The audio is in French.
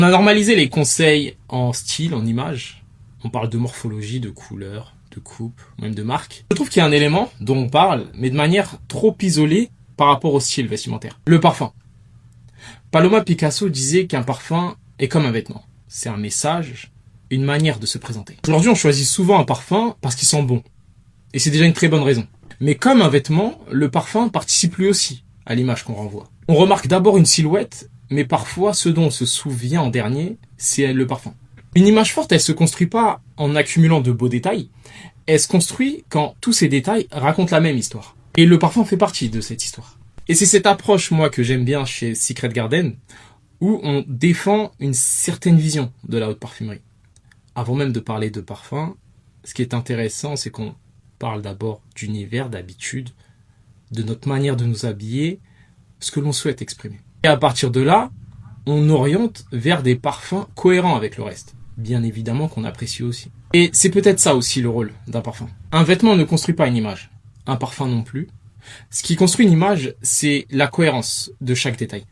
On a normalisé les conseils en style, en image. On parle de morphologie, de couleur, de coupe, même de marque. Je trouve qu'il y a un élément dont on parle, mais de manière trop isolée par rapport au style vestimentaire. Le parfum. Paloma Picasso disait qu'un parfum est comme un vêtement. C'est un message, une manière de se présenter. Aujourd'hui, on choisit souvent un parfum parce qu'il sent bon. Et c'est déjà une très bonne raison. Mais comme un vêtement, le parfum participe lui aussi à l'image qu'on renvoie. On remarque d'abord une silhouette, mais parfois ce dont on se souvient en dernier, c'est le parfum. Une image forte, elle se construit pas en accumulant de beaux détails, elle se construit quand tous ces détails racontent la même histoire. Et le parfum fait partie de cette histoire. Et c'est cette approche, moi, que j'aime bien chez Secret Garden, où on défend une certaine vision de la haute parfumerie. Avant même de parler de parfum, ce qui est intéressant, c'est qu'on parle d'abord d'univers, d'habitude, de notre manière de nous habiller, ce que l'on souhaite exprimer. Et à partir de là, on oriente vers des parfums cohérents avec le reste. Bien évidemment qu'on apprécie aussi. Et c'est peut-être ça aussi le rôle d'un parfum. Un vêtement ne construit pas une image, un parfum non plus. Ce qui construit une image, c'est la cohérence de chaque détail.